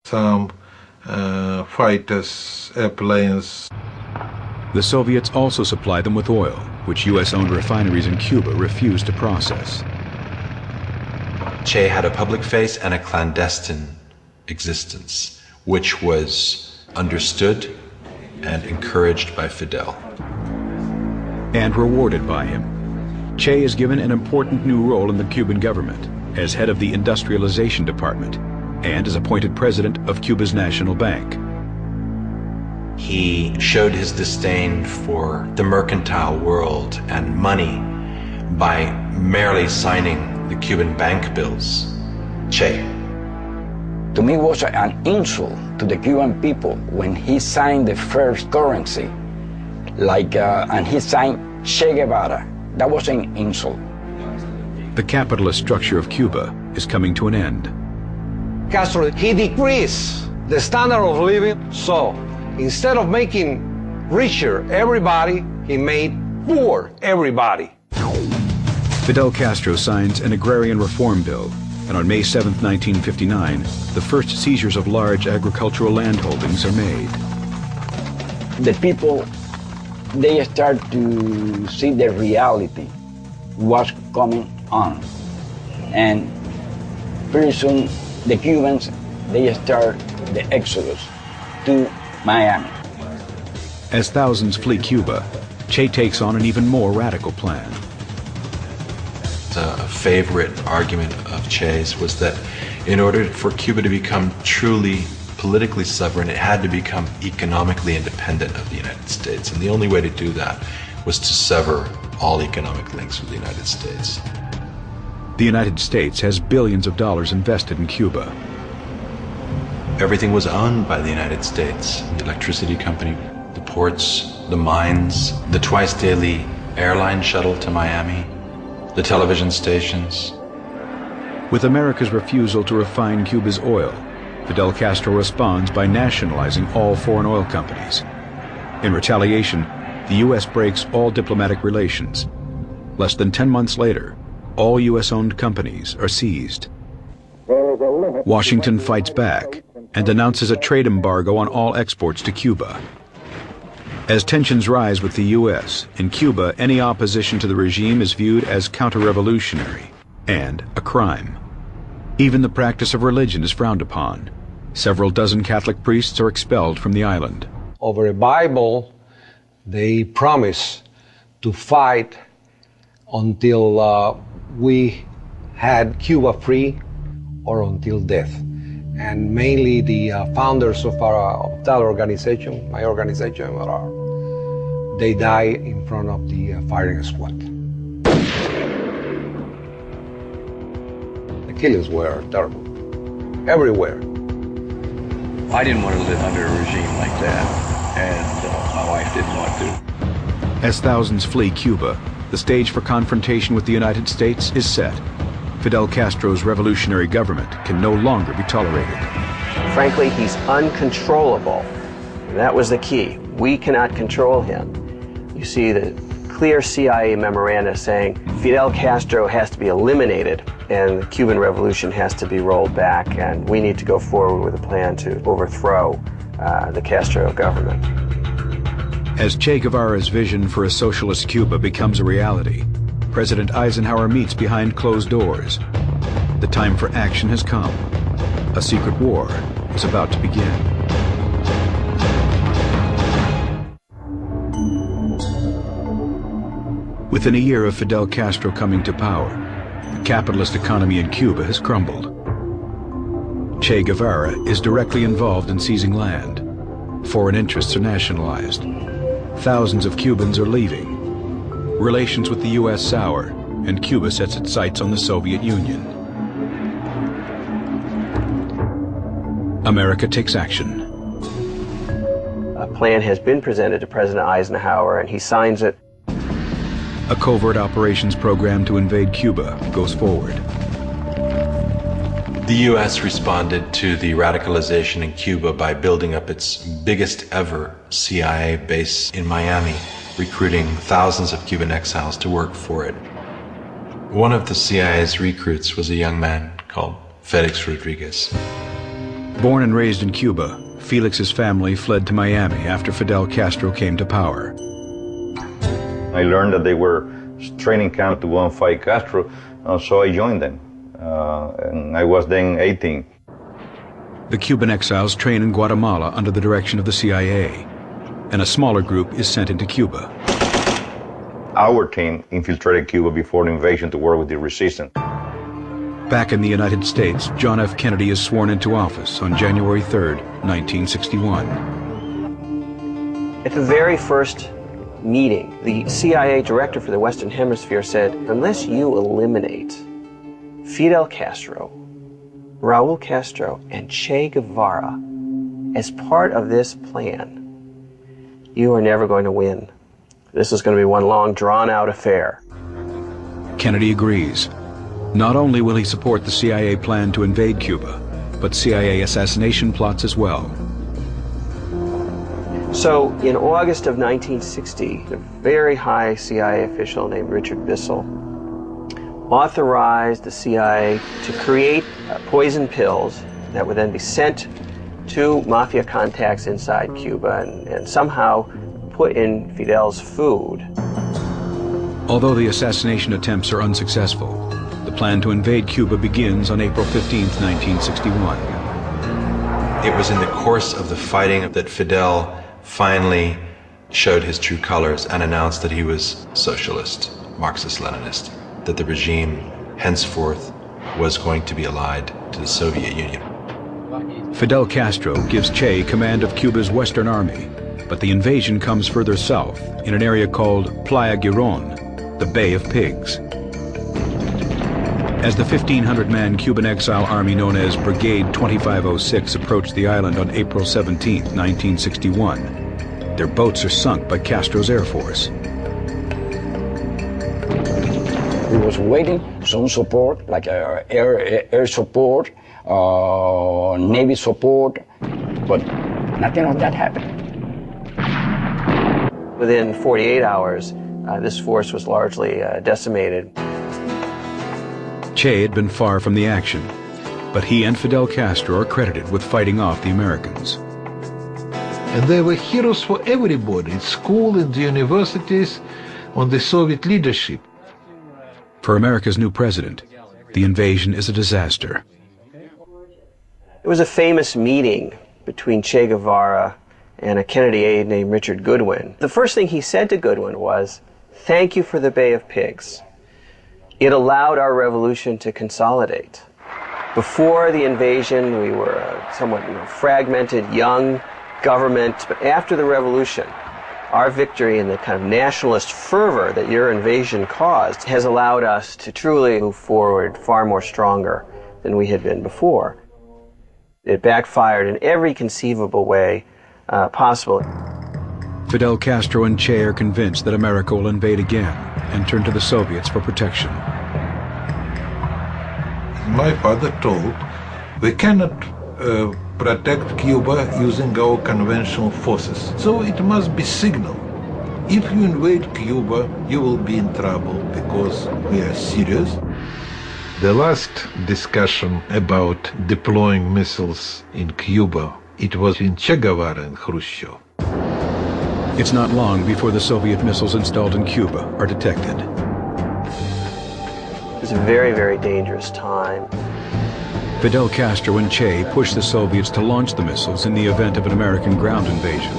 some fighters, airplanes. The Soviets also supplied them with oil, which U.S.-owned refineries in Cuba refused to process. Che had a public face and a clandestine existence, which was understood and encouraged by Fidel. And rewarded by him. Che is given an important new role in the Cuban government as head of the Industrialization Department and is appointed president of Cuba's National Bank. He showed his disdain for the mercantile world and money by merely signing the Cuban bank bills. Che. To me, it was an insult to the Cuban people when he signed the first currency, and he signed Che Guevara. That was an insult. The capitalist structure of Cuba is coming to an end. Castro, he decreased the standard of living, so instead of making richer everybody, he made poor everybody. Fidel Castro signs an agrarian reform bill, and on May 7, 1959, the first seizures of large agricultural land holdings are made. The people, they start to see the reality, what's coming on. And pretty soon, the Cubans, they start the exodus to Miami. As thousands flee Cuba, Che takes on an even more radical plan. A favorite argument of Che's was that in order for Cuba to become truly politically sovereign, it had to become economically independent of the United States. And the only way to do that was to sever all economic links with the United States. The United States has billions of dollars invested in Cuba. Everything was owned by the United States. The electricity company, the ports, the mines, the twice-daily airline shuttle to Miami, the television stations. With America's refusal to refine Cuba's oil, Fidel Castro responds by nationalizing all foreign oil companies. In retaliation, the U.S. breaks all diplomatic relations. Less than 10 months later, all U.S.-owned companies are seized. Washington fights back and announces a trade embargo on all exports to Cuba. As tensions rise with the U.S., in Cuba, any opposition to the regime is viewed as counter-revolutionary and a crime. Even the practice of religion is frowned upon. Several dozen Catholic priests are expelled from the island. Over a Bible, they promise to fight until we had Cuba free or until death. And mainly the founders of that organization, my organization, they die in front of the firing squad. The killings were terrible, everywhere. I didn't want to live under a regime like that, and my wife didn't want to. As thousands flee Cuba, the stage for confrontation with the United States is set. Fidel Castro's revolutionary government can no longer be tolerated. Frankly, he's uncontrollable. That was the key. We cannot control him. You see the clear CIA memoranda saying Fidel Castro has to be eliminated and the Cuban Revolution has to be rolled back, and we need to go forward with a plan to overthrow the Castro government. As Che Guevara's vision for a socialist Cuba becomes a reality, President Eisenhower meets behind closed doors. The time for action has come. A secret war is about to begin. Within a year of Fidel Castro coming to power, the capitalist economy in Cuba has crumbled. Che Guevara is directly involved in seizing land. Foreign interests are nationalized. Thousands of Cubans are leaving. Relations with the U.S. sour, and Cuba sets its sights on the Soviet Union. America takes action. A plan has been presented to President Eisenhower, and he signs it. A covert operations program to invade Cuba goes forward. The U.S. responded to the radicalization in Cuba by building up its biggest ever CIA base in Miami, recruiting thousands of Cuban exiles to work for it. One of the CIA's recruits was a young man called Felix Rodriguez. Born and raised in Cuba, Felix's family fled to Miami after Fidel Castro came to power. I learned that they were training camp to go and fight Castro, so I joined them. And I was then 18. The Cuban exiles train in Guatemala under the direction of the CIA, and a smaller group is sent into Cuba. Our team infiltrated Cuba before the invasion to work with the resistance. Back in the United States, John F. Kennedy is sworn into office on January 3rd, 1961. At the very first meeting, the CIA director for the Western Hemisphere said, unless you eliminate Fidel Castro, Raul Castro, and Che Guevara as part of this plan, you are never going to win. This is going to be one long, drawn-out affair. Kennedy agrees. Not only will he support the CIA plan to invade Cuba, but CIA assassination plots as well. So, in August of 1960, a very high CIA official named Richard Bissell authorized the CIA to create poison pills that would then be sent to mafia contacts inside Cuba and somehow put in Fidel's food. Although the assassination attempts are unsuccessful, the plan to invade Cuba begins on April 15, 1961. It was in the course of the fighting that Fidel finally showed his true colors and announced that he was socialist, Marxist-Leninist, that the regime henceforth was going to be allied to the Soviet Union. Fidel Castro gives Che command of Cuba's Western Army, but the invasion comes further south in an area called Playa Girón, the Bay of Pigs. As the 1,500-man Cuban exile army known as Brigade 2506 approached the island on April 17, 1961, their boats are sunk by Castro's Air Force. We was waiting some support, like air support, Navy support, but nothing of that happened. Within 48 hours, this force was largely decimated. Che had been far from the action, but he and Fidel Castro are credited with fighting off the Americans. And they were heroes for everybody, in school, in the universities, on the Soviet leadership. For America's new president, the invasion is a disaster. There was a famous meeting between Che Guevara and a Kennedy aide named Richard Goodwin. The first thing he said to Goodwin was, "Thank you for the Bay of Pigs. It allowed our revolution to consolidate. Before the invasion, we were a somewhat fragmented, young government, but after the revolution, our victory and the kind of nationalist fervor that your invasion caused has allowed us to truly move forward far more stronger than we had been before." It backfired in every conceivable way possible. Fidel Castro and Che are convinced that America will invade again and turn to the Soviets for protection. My father told, we cannot protect Cuba using our conventional forces, so it must be signal. If you invade Cuba, you will be in trouble because we are serious. The last discussion about deploying missiles in Cuba, it was in Che Guevara and Khrushchev. It's not long before the Soviet missiles installed in Cuba are detected. It was a very, very dangerous time. Fidel Castro and Che pushed the Soviets to launch the missiles in the event of an American ground invasion.